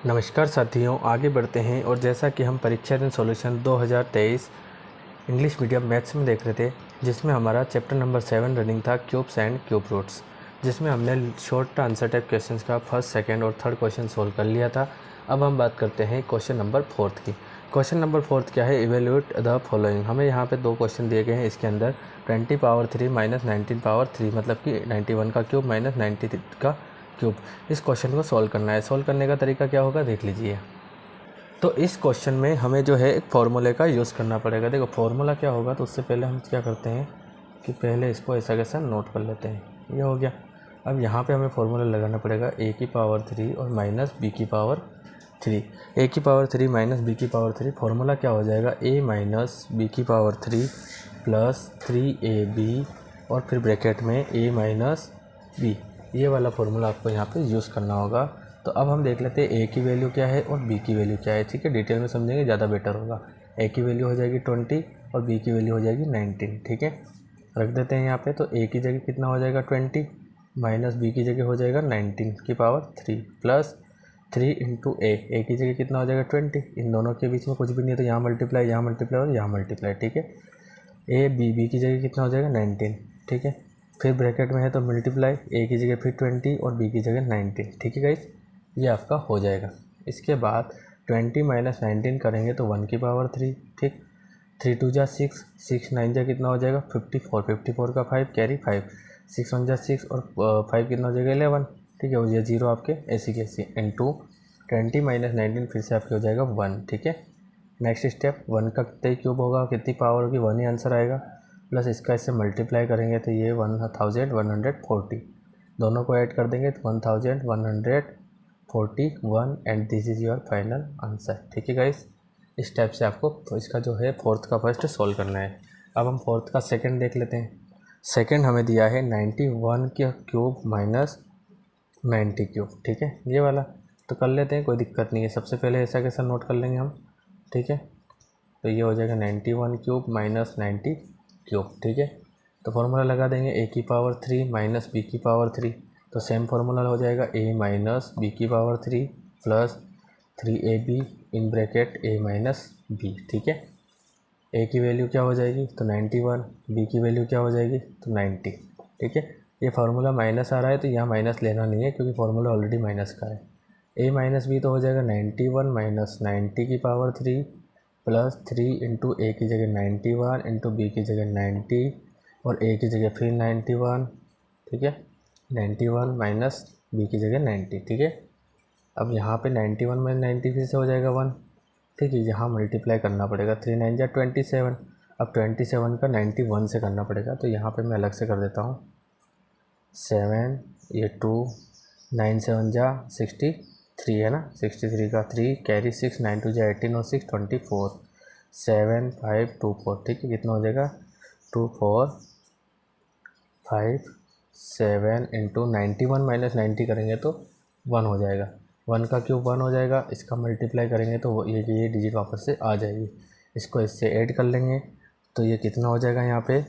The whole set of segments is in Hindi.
नमस्कार साथियों, आगे बढ़ते हैं। और जैसा कि हम परीक्षा दिन सॉल्यूशन 2023 इंग्लिश मीडियम मैथ्स में देख रहे थे, जिसमें हमारा चैप्टर नंबर 7 रनिंग था क्यूब्स एंड क्यूब रूट्स, जिसमें हमने शॉर्ट आंसर टाइप क्वेश्चंस का फर्स्ट, सेकंड और थर्ड क्वेश्चन सोल्व कर लिया था। अब हम बात करते हैं क्वेश्चन नंबर 4 की। क्वेश्चन नंबर 4 क्या है? Evaluate the following. हमें यहाँ पे दो क्वेश्चन दिए गए हैं। इसके अंदर 20 पावर 3 माइनस 19 पावर 3 मतलब कि 91 का क्यूब माइनस 93 का क्यूब। इस क्वेश्चन को सॉल्व करना है। सॉल्व करने का तरीका क्या होगा देख लीजिए। तो इस क्वेश्चन में हमें जो है एक फॉर्मूले का यूज़ करना पड़ेगा। देखो फॉर्मूला क्या होगा, तो उससे पहले हम क्या करते हैं कि पहले इसको ऐसा कैसा नोट कर लेते हैं। ये हो गया। अब यहाँ पे हमें फॉर्मूला लगाना पड़ेगा a की पावर 3 और माइनस b की पावर 3। a की पावर 3 माइनस b की पावर 3, फॉर्मूला क्या हो जाएगा a माइनस b की पावर 3 प्लस 3ab और फिर ब्रैकेट में a माइनस b। ये वाला फॉर्मूला आपको यहाँ पे यूज़ करना होगा। तो अब हम देख लेते हैं a की वैल्यू क्या है और b की वैल्यू क्या है। ठीक है, डिटेल में समझेंगे ज़्यादा बेटर होगा। a की वैल्यू हो जाएगी 20 और b की वैल्यू हो जाएगी 19। ठीक है, रख देते हैं यहाँ पे। तो a की जगह कितना हो जाएगा 20 माइनस b की जगह हो जाएगा 19 की पावर 3 प्लस 3 इंटू a की जगह कितना हो जाएगा 20। इन दोनों के बीच में कुछ भी नहीं है तो यहाँ मल्टीप्लाई और यहाँ मल्टीप्लाई। ठीक है, b की जगह कितना हो जाएगा 19। ठीक है, फिर ब्रैकेट में है तो मल्टीप्लाई, a की जगह फिर 20 और b की जगह 19। ठीक है गाइस, ये आपका हो जाएगा। इसके बाद 20 माइनस 19 करेंगे तो 1 की पावर 3। ठीक, 3 2 जा 6, 6 9 जा कितना हो जाएगा 54, 54 का 5 कैरी 5, 6 1 जा 6 और 5 कितना हो जाएगा 11। ठीक है, हो जाए 0 आपके ऐसी कैसी इंटू 20 माइनस 19 फिर से आपके हो जाएगा 1। ठीक है, नेक्स्ट स्टेप 1 का कितने क्यूब होगा, कितनी पावर होगी, 1 ही आंसर आएगा। प्लस इसका इससे मल्टीप्लाई करेंगे तो ये 1140, दोनों को ऐड कर देंगे तो 1141 and this is your final answer. ठीक है गाइस, इस टाइप से आपको तो इसका जो है फोर्थ का फर्स्ट सॉल्व करना है। अब हम फोर्थ का सेकंड देख लेते हैं। सेकंड हमें दिया है 91 का क्यूब माइनस 90 क्यूब। ठीक है, ये वाला तो कर लेते हैं, कोई दिक्कत नहीं है। सबसे पहले ऐसा कैसा नोट कर लेंगे हम। ठीक है, तो ये हो जाएगा 91 क्यूब माइनस 90 क्यूब। ठीक है, तो फॉर्मूला लगा देंगे a की पावर 3 माइनस b की पावर 3। तो सेम फार्मूला हो जाएगा a माइनस b की power 3 plus 3ab in bracket a minus b। ठीक है, a की वैल्यू क्या हो जाएगी तो 91, b की वैल्यू क्या हो जाएगी तो 90। ठीक है, ये फार्मूला माइनस आ रहा है तो यहाँ माइनस लेना नहीं है क्योंकि फार्मूला ऑलरेडी माइनस का है। a माइनस b तो हो जाएगा 91 माइनस 90 की पावर 3 प्लस 3 इंटू ए की जगह 91 इंटू बी की जगह 90 और ए की जगह फिर 91। ठीक है, 91 माइनस बी की जगह 90। ठीक है, अब यहाँ पे 91 माइनस 90 फिर से हो जाएगा 1। ठीक है, यहाँ मल्टीप्लाई करना पड़ेगा, 3 9 जा 27। अब 27 का 91 से करना पड़ेगा तो यहाँ पे मैं अलग से कर देता हूँ 7, ये 2, 9 7 जा 63 है ना, 63 का 3 कैरी 6, 9 2 जा 18 और 6 24, 7 5 2 4। ठीक है, कितना हो जाएगा 2 4 5 7 इंटू 91 माइनस 90 करेंगे तो 1 हो जाएगा। 1 का क्यूब 1 हो जाएगा। इसका मल्टीप्लाई करेंगे तो ये डिजिट वापस से आ जाएगी। इसको इससे ऐड कर लेंगे तो ये कितना हो जाएगा यहाँ पे।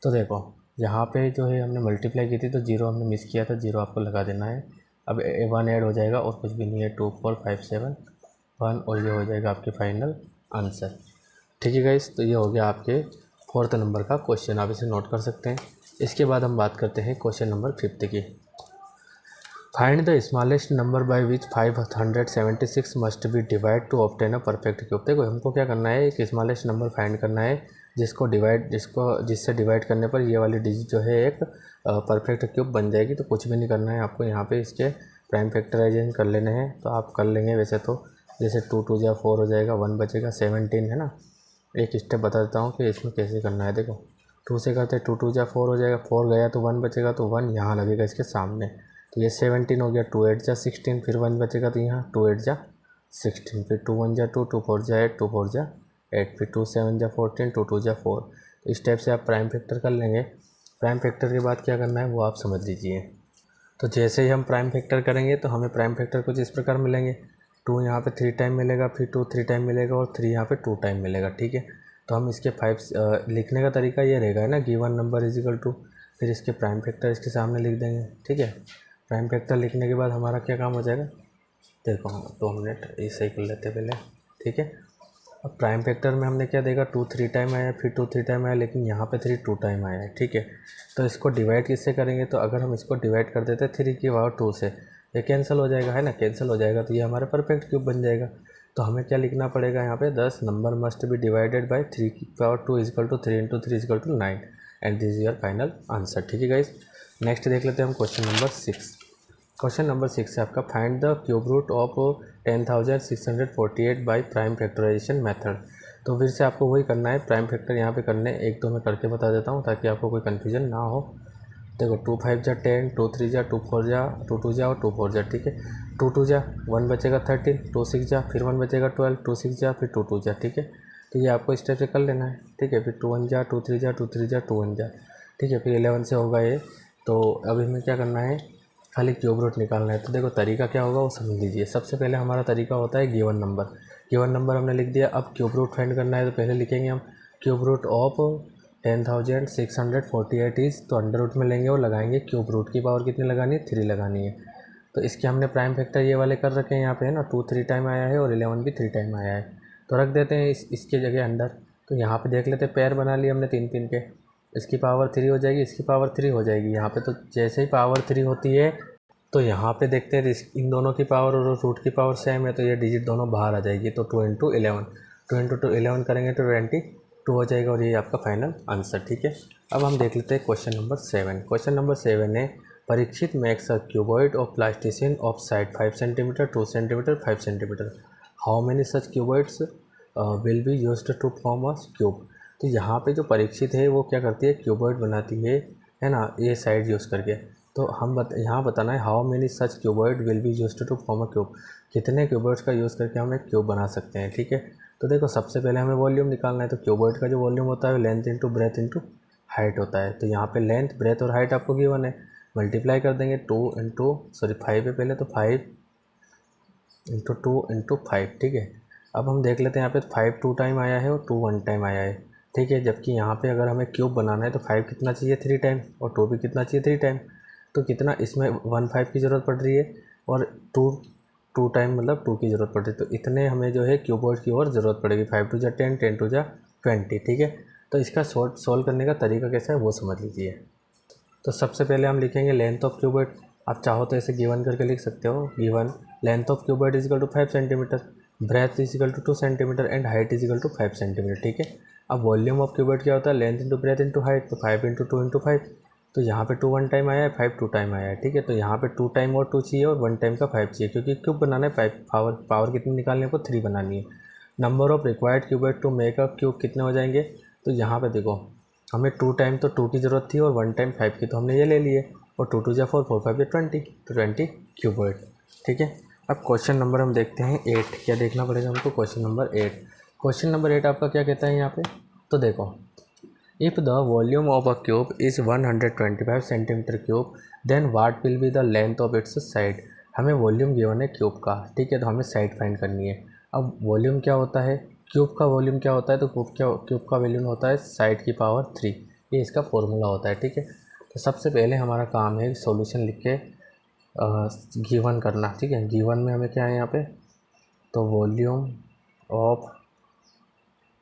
तो देखो यहाँ पे जो है हमने मल्टीप्लाई की थी तो 0 हमने मिस किया था, 0 आपको लगा देना है। अब 1 ऐड हो जाएगा और कुछ भी नहीं है, 2 4 5 7 1 और ये हो जाएगा आपके फाइनल आंसर। ठीक है गाइस, तो ये हो गया आपके फोर्थ नंबर का क्वेश्चन, आप इसे नोट कर सकते हैं। इसके बाद हम बात करते हैं क्वेश्चन नंबर 5 की। Find the smallest number by which 576 must be divide two obtain a perfect cube. देखो हमको क्या करना है, एक स्मॉलेस्ट नंबर फाइंड करना है जिससे डिवाइड करने पर ये वाली डिजिट जो है एक परफेक्ट क्यूब बन जाएगी। तो कुछ भी नहीं करना है आपको, यहाँ पे इसके प्राइम फैक्टराइजेशन कर लेने हैं तो आप कर लेंगे वैसे तो। जैसे 2 2 जा 4 हो जाएगा, 1 बचेगा 17 है ना। एक स्टेप बता देता हूँ कि इसमें कैसे करना है। देखो 2 से करते 2 2 जा 4 हो जाएगा, 4 गया तो 1 बचेगा तो 1 यहाँ लगेगा इसके सामने, तो ये 17 हो गया। 2 8 जा 16, फिर 1 बचेगा तो यहाँ 2 8 जा 16, फिर 2 1 जा 2, 2 4 जा 8, 2 4 जा 8, फिर 2 7 जा 14, 2 2 जा 4। तो इस टाइप से आप प्राइम फैक्टर कर लेंगे। प्राइम फैक्टर के बाद क्या करना है वो आप समझ लीजिए। तो जैसे ही हम प्राइम फैक्टर करेंगे तो हमें प्राइम फैक्टर कुछ इस प्रकार मिलेंगे। 2 यहाँ पे 3 टाइम मिलेगा, फिर 2 3 टाइम मिलेगा और 3 यहाँ पे 2 टाइम मिलेगा। ठीक है, तो हम इसके 5 लिखने का तरीका ये रहेगा ना, given number is equal to, फिर इसके प्राइम फैक्टर इसके सामने लिख देंगे। ठीक है, प्राइम फैक्टर लिखने के बाद हमारा क्या काम हो जाएगा, देखो 2 मिनट ऐसे ही कर लेते पहले, ठीक है। अब प्राइम फैक्टर में हमने क्या देखा, 2 3 टाइम आया, फिर 2 3 टाइम आया, लेकिन यहाँ पे 3 2 टाइम आया है, ठीक है। तो इसको डिवाइड किससे करेंगे, तो अगर हम इसको डिवाइड कर देते 3 की पावर 2 से, ये कैंसिल हो जाएगा, है ना, कैंसिल हो जाएगा, तो ये हमारा परफेक्ट क्यूब बन जाएगा। तो हमें क्या लिखना पड़ेगा यहाँ पे, 10 number must be divided by 3 की power 2 equal to 3 into 3 equal to 9 and this is your final answer, ठीक है गाइस। नेक्स्ट देख लेते हैं हम क्वेश्चन नंबर 6। क्वेश्चन नंबर 6 है आपका, find the cube root of 10,648 by prime factorisation method. तो फिर से आपको वही करना है, प्राइम फैक्टर यहाँ पे करने, एक दो मैं करके बता देता हूँ ताकि आपको कोई कन्फ्यूजन ना हो। देखो 2 5 जा 10, 2 3 जा 2 4 जा 2 2 जा और 2 4 जा, ठीक है। 2 2 जा 1 बचेगा 13, 2 6 जा फिर 1 बचेगा 12, 2 6 जा फिर 2 2 जा, ठीक है। तो ये आपको इस टाइप से कर लेना है, ठीक है। फिर 2 1 जा 2 3 जा 2 3 जा 2 1 जा, ठीक है। फिर 11 से होगा ये। तो अभी हमें क्या करना है, खाली क्यूब रूट निकालना है। तो देखो तरीका क्या होगा वो समझ लीजिए। सबसे पहले हमारा तरीका होता है गिवन नंबर, गिवन नंबर हमने लिख दिया। अब क्यूब रूट फाइंड करना है, तो पहले लिखेंगे हम क्यूब रूट ऑफ 10,648 इज, तो अंडर रूट में लेंगे और लगाएंगे क्यूब रूट की पावर कितनी लगानी है, 3 लगानी है। तो इसके हमने प्राइम फैक्टर ये वाले कर रखे हैं यहाँ पे, है ना, 2 3 टाइम आया है और 11 भी 3 टाइम आया है। तो रख देते हैं इसके जगह अंडर। तो यहाँ पे देख लेते हैं, पेयर बना लिए हमने 3 3 के, इसकी पावर 3 हो जाएगी, इसकी पावर 3 हो जाएगी यहाँ पे। तो जैसे ही पावर 3 होती है तो यहाँ पे देखते हैं इन दोनों की पावर और रूट की पावर सेम है, तो ये डिजिट दोनों बाहर आ जाएगी। तो 2 इंटू 11, 2 इंटू 11 करेंगे तो 22 हो जाएगा और ये आपका फाइनल आंसर, ठीक है। अब हम देख लेते हैं क्वेश्चन नंबर 7। क्वेश्चन नंबर 7 है, Parikshit makes a cuboid of plasticine of side 5 centimetre 2 centimetre 5 centimetre, how many such cuboids will be used to form a cube. तो यहाँ पे जो परीक्षित है वो क्या करती है, क्यूबॉइड बनाती है ना, ये साइड यूज़ करके। तो हम यहाँ बताना है how many such cuboid will be used to form a cube, कितने क्यूबॉइड्स का यूज़ करके हम एक क्यूब बना सकते हैं, ठीक है। तो देखो सबसे पहले हमें वॉल्यूम निकालना है। तो क्यूबॉइड का जो वॉल्यूम होता है length into breadth into height होता है। तो यहाँ पे लेंथ ब्रेथ और हाइट आपको गिवन है, मल्टीप्लाई कर देंगे 5 है पहले, तो 5 इंटू 2 इंटू 5, ठीक है। अब हम देख लेते हैं यहाँ पे 5 2 टाइम आया है और 2 1 टाइम आया है, ठीक है। जबकि यहाँ पे अगर हमें क्यूब बनाना है तो 5 कितना चाहिए 3 टाइम और 2 भी कितना चाहिए 3 टाइम। तो कितना इसमें 1 5 की ज़रूरत पड़ रही है और 2 2 टाइम मतलब 2 की ज़रूरत पड़ रही है। तो इतने हमें जो है क्यूबॉइड की और ज़रूरत पड़ेगी। 5 2 जा 10, 10 2 जा 20, ठीक है। तो इसका सॉल्व करने का तरीका कैसा है वो समझ लीजिए। तो सबसे पहले हम लिखेंगे लेंथ ऑफ क्यूबॉइड। आप चाहो तो ऐसे गिवन करके लिख सकते हो, given length of cuboid equal to 5 centimetre, breadth equal to 2 centimetre and height equal to 5 centimetre, ठीक है। अब वॉल्यूम ऑफ क्यूबॉइड क्या होता है, length into breadth into height, तो 5 इंटू 2 इंटू 5। तो यहाँ पे 2 1 टाइम आया है, 5 2 टाइम आया है, ठीक है। तो यहाँ पे 2 टाइम और 2 चाहिए और 1 टाइम का 5 चाहिए, क्योंकि क्यूब बनाना है 5 पावर कितनी निकालनी है, आपको 3 बनानी है। Number of required cuboid to make a cube कितने हो जाएंगे, तो यहाँ पे देखो हमें 2 टाइम तो 2 की ज़रूरत थी और 1 टाइम 5 की, तो हमने ये ले लिए। और 2 2 जा 4, 4 5 जा 20, तो 20 क्यूबॉइड, ठीक है। अब क्वेश्चन नंबर हम देखते हैं 8। क्या देखना पड़ेगा हमको, क्वेश्चन नंबर 8। क्वेश्चन नंबर 8 आपका क्या कहता है यहाँ पे, तो देखो if the volume of a cube is 125 centimetre cube then what will be the length of its side. हमें वॉल्यूम गिवन है क्यूब का, ठीक है। तो हमें साइड फाइंड करनी है। अब वॉल्यूम क्या होता है, क्यूब का वॉल्यूम क्या होता है, तो क्यूब का वॉल्यूम होता है साइड की पावर 3, ये इसका फॉर्मूला होता है, ठीक है। तो सबसे पहले हमारा काम है सॉल्यूशन लिख के गिवन करना, ठीक है। गिवन में हमें क्या है यहाँ पे, तो volume of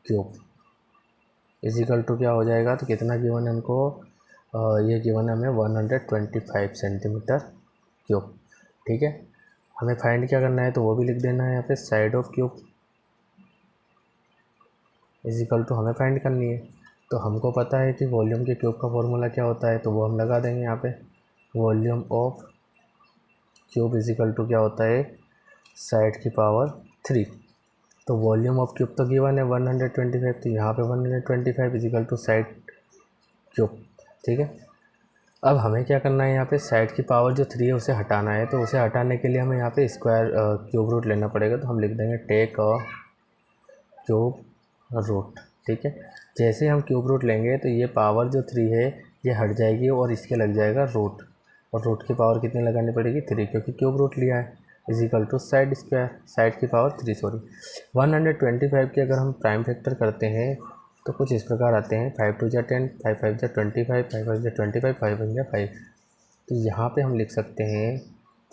cube equal to क्या हो जाएगा, तो कितना गिवन है हमको, ये गिवन है हमें 125 सेंटीमीटर क्यूब, ठीक है। हमें फाइंड क्या करना है, तो वो भी लिख देना है यहाँ पे, side of cube equal to हमें फाइंड करनी है। तो हमको पता है कि वॉल्यूम के क्यूब का फॉर्मूला क्या होता है, तो वो हम लगा देंगे यहाँ पे। Volume of cube equal to क्या होता है, साइड की पावर 3। तो वॉल्यूम ऑफ क्यूब तो गिवन है 125, तो यहाँ पे 125 इजिकल टू साइड क्यूब, ठीक है। अब हमें क्या करना है, यहाँ पे साइड की पावर जो 3 है उसे हटाना है। तो उसे हटाने के लिए हमें यहाँ पे स्क्वायर क्यूब रूट लेना पड़ेगा। तो हम लिख देंगे टेक अ क्यूब रूट, ठीक है। जैसे हम क्यूब रूट लेंगे तो ये पावर जो 3 है ये हट जाएगी और इसके लग जाएगा रूट, और रूट की पावर कितनी लगानी पड़ेगी 3, क्योंकि क्यूब रूट लिया है, equal to side square, side की पावर 3 सॉरी। 125 के अगर हम प्राइम फैक्टर करते हैं तो कुछ इस प्रकार आते हैं, 5 2 जा 10, 5 5 जा 25, 5 5 जा 25, 5 1 जा 5। तो यहाँ पे हम लिख सकते हैं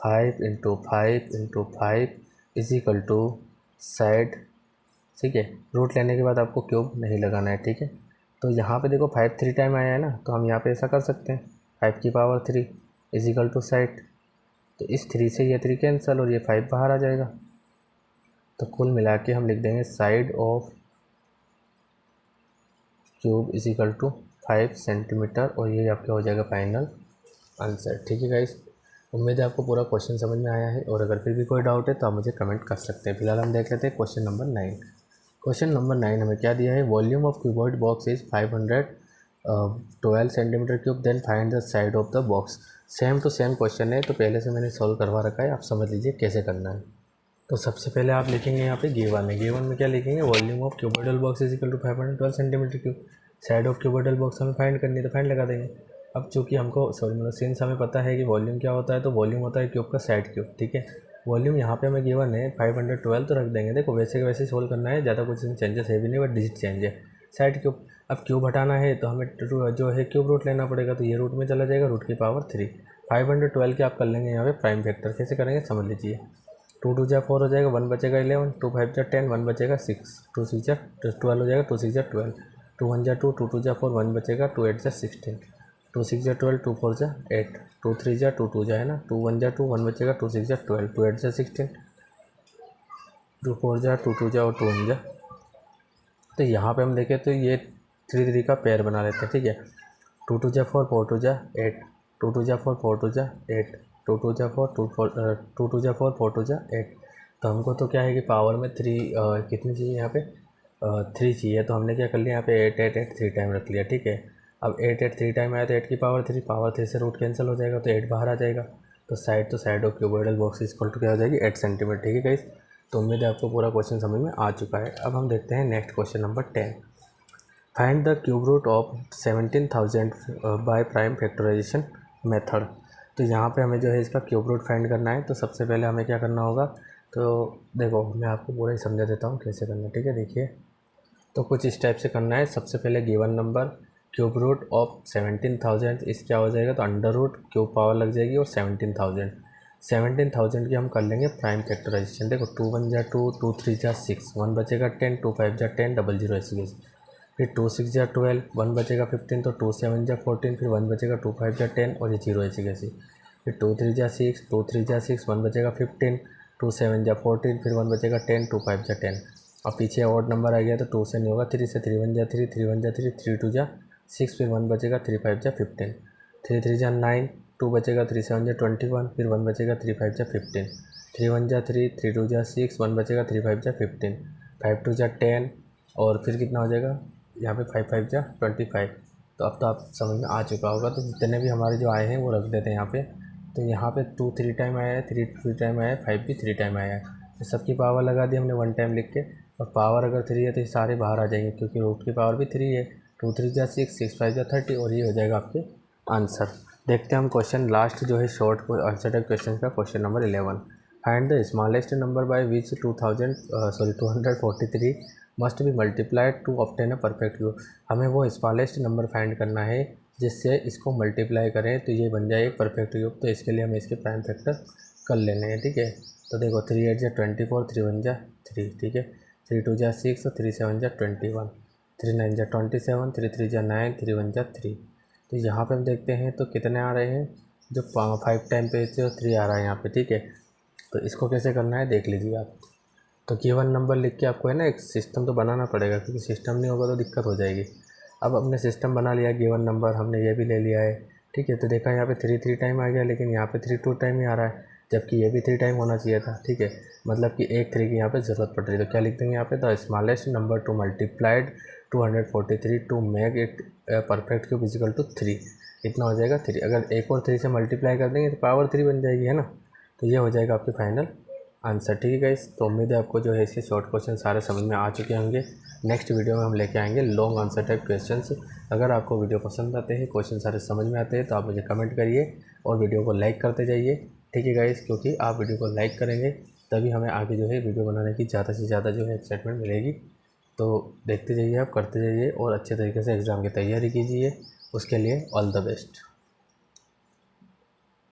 5 into 5 into 5 is equal to side, ठीक है। रूट लेने के बाद आपको क्यूब नहीं लगाना है, ठीक है। तो यहाँ पे देखो 5 3 टाइम आया है ना, तो हम यहाँ पे ऐसा कर सकते हैं 5 की power 3 is equal to side. तो इस 3 से ये 3 कैंसिल और ये 5 बाहर आ जाएगा। तो कुल मिला के हम लिख देंगे side of cube is equal to 5 centimetre और ये आपका हो जाएगा फाइनल आंसर, ठीक है गाइस। उम्मीद है आपको पूरा क्वेश्चन समझ में आया है, और अगर फिर भी कोई डाउट है तो आप मुझे कमेंट कर सकते हैं। फिलहाल हम देख लेते हैं क्वेश्चन नंबर 9। क्वेश्चन नंबर 9 हमें क्या दिया है, volume of cuboid box is 512 centimetre cube, then find the side of the box. Same to same question है, तो पहले से मैंने सॉल्व करवा रखा है, आप समझ लीजिए कैसे करना है। तो सबसे पहले आप लिखेंगे यहाँ पे गिवन है, गिवन में क्या लिखेंगे, volume of cuboidal box is equal to 512 centimetre cube, side of cuboidal box हमें फाइंड करनी है, तो फाइंड लगा देंगे। अब चूँकि हमको मतलब सिंस हमें पता है कि वॉल्यूम क्या होता है, तो वॉल्यूम होता है क्यूब का साइड क्यूब, ठीक है। वॉल्यूम यहाँ पे हमें गिवन है 512, तो रख देंगे। देखो वैसे के वैसे सोल्व करना है, ज़्यादा कुछ चेंजेस है भी नहीं, बट डिजिट चेंज है। साइड क्यूब, अब क्यूब हटाना है तो हमें जो है क्यूब रूट लेना पड़ेगा, तो ये रूट में चला जाएगा, रूट की पावर 3। 512 के आप कर लेंगे यहाँ पे प्राइम फैक्टर, कैसे करेंगे समझ लीजिए। 2 2 जा 4 हो जाएगा, 1 बचेगा 11, 2 5 जा 10, 1 बचेगा 6, 2 6 जा 12 हो जाएगा, 2 6 जा 12, 2 1 जा 2, 2 2 जा 4, 1 बचेगा, 2 8 जा 16, 2 6 जा 12, 2 4 जा 8, 2 3 जा 2 2 जा है ना, 2 1 जा 2, 1 बचेगा, 2 6 जा 12, 2 8 जा 16, 2 4 जा 2 2 जा और 2 1 जा। तो यहाँ पे हम देखें तो ये 3 3 का पेयर बना लेते हैं, ठीक है। 2 2 जा 4, 4 2 जा 8, 2 2 जा 4, 4 2 जा 8, 2 2 जा 4, 2 2 जा 4, 4 2 जा 8। तो हमको तो क्या है कि पावर में 3 कितनी चाहिए यहाँ पे 3 चाहिए, तो हमने क्या कर लिया यहाँ पे 8 8 8 3 टाइम रख लिया, ठीक है। अब 8 8 3 टाइम आया तो 8 की पावर 3 से रूट कैंसिल हो जाएगा, तो 8 बाहर आ जाएगा। तो side of cuboidal box equal to क्या हो जाएगी 8 सेंटीमीटर, ठीक है गाइस। तो उम्मीद है आपको पूरा क्वेश्चन समझ में आ चुका है। अब हम देखते हैं next question number 10। Find the cube root of 17,000 by prime factorisation method. तो यहाँ पे हमें जो है इसका क्यूब रूट फाइंड करना है। तो सबसे पहले हमें क्या करना होगा, तो देखो मैं आपको पूरा ही समझा देता हूँ कैसे करना है, ठीक है। देखिए तो कुछ इस टाइप से करना है। सबसे पहले given number cube root of 17,000 इस क्या हो जाएगा, तो अंडर रूट क्यूब पावर लग जाएगी और 17,000 की हम कर लेंगे प्राइम फैक्टराइजेशन। देखो 2 1 जा 2, 2 3 जा 6, 1 बचेगा 10, 2 5 जा 10, 0 0 ऐसे। फिर 2 6 जा 12, 1 बचेगा 15, तो 2 7 जा 14, फिर 1 बचेगा 2 5 जा 10 और ये 0 ऐसी कैसी। फिर 2 3 जा 6, 2 3 जा 6, 1 बचेगा 15, 2 7 जा 14, फिर 1 बचेगा 10, 2 5 जा 10। अब पीछे ऑड नंबर आ गया तो 2 से नहीं होगा, 3 से 3 1 जा 3, 3 1 जा 3, 3 2 जा 6, फिर 1 बचेगा 3 5 जा 15, 3 3 जा 9, 2 बचेगा 3 7 जा 21, फिर 1 बचेगा 3 5 जा 15, 3 1 जा 3, 3 2 जा 6, 1 बचेगा 3 5 जा 15, 5 2 जा 10 और फिर कितना हो जाएगा यहाँ पे 5 5 जा 25। तो अब तो आप समझ में आ चुका होगा। तो जितने भी हमारे जो आए हैं वो रख देते हैं यहाँ पे। तो यहाँ पे 2 3 टाइम आया है, 3 3 टाइम आया है, 5 भी 3 टाइम आया है। तो सबकी पावर लगा दी हमने 1 टाइम लिख के, और पावर अगर 3 है तो ये सारे बाहर आ जाएंगे क्योंकि रूट की पावर भी 3 है। 2 3 जा 6, 6 5 जा 30 और ये हो जाएगा आपके आंसर। देखते हैं हम क्वेश्चन लास्ट जो है शॉर्ट आंसर टाइप क्वेश्चन का question number 11। Find the smallest number by which 243 must be multiplied to obtain a perfect cube. हमें वो स्मॉलेस्ट नंबर फाइंड करना है जिससे इसको मल्टीप्लाई करें तो ये बन जाए एक परफेक्ट क्यूब। तो इसके लिए हमें इसके प्राइम फैक्टर कर लेने हैं, ठीक है। तो देखो 3 8 जा 24, 3 1 जा 3, ठीक है। 3 2 जा 6, 3 7 जा 21, 3 9 जा 27, 3 3 जा 9, 3 1 जा 3। तो यहाँ पे हम देखते हैं तो कितने आ रहे हैं, जो 5 टाइम पे 3 आ रहा है यहाँ पे, ठीक है। तो इसको कैसे करना है देख लीजिए आप। तो गिवन नंबर लिख के आपको है ना एक सिस्टम तो बनाना पड़ेगा, क्योंकि सिस्टम नहीं होगा तो दिक्कत हो जाएगी। अब हमने सिस्टम बना लिया, गिवन नंबर हमने ये भी ले लिया है, ठीक है। तो देखा यहाँ पे 3 3 टाइम आ गया, लेकिन यहाँ पे 3 2 टाइम ही आ रहा है, जबकि ये भी 3 टाइम होना चाहिए था, ठीक है। मतलब कि एक 3 की यहाँ पे ज़रूरत पड़ रही है। तो क्या लिख देंगे यहाँ पे, the smallest number to multiplied 243 to make it perfect cube equal to 3। इतना हो जाएगा 3। अगर एक और 3 से मल्टीप्लाई कर देंगे तो पावर 3 बन जाएगी, है ना। तो ये हो जाएगा आपके फाइनल आंसर, ठीक है गाइस। तो उम्मीद है आपको जो है इसके शॉर्ट क्वेश्चन सारे समझ में आ चुके होंगे। नेक्स्ट वीडियो में हम लेके आएंगे लॉन्ग आंसर टाइप क्वेश्चंस। अगर आपको वीडियो पसंद आते हैं, क्वेश्चन सारे समझ में आते हैं, तो आप मुझे कमेंट करिए और वीडियो को लाइक करते जाइए, ठीक है गाइस। क्योंकि आप वीडियो को लाइक करेंगे तभी हमें आगे जो है वीडियो बनाने की ज़्यादा से ज़्यादा जो है एक्साइटमेंट मिलेगी। तो देखते जाइए, आप करते जाइए और अच्छे तरीके से एग्ज़ाम की तैयारी कीजिए। उसके लिए ऑल द बेस्ट।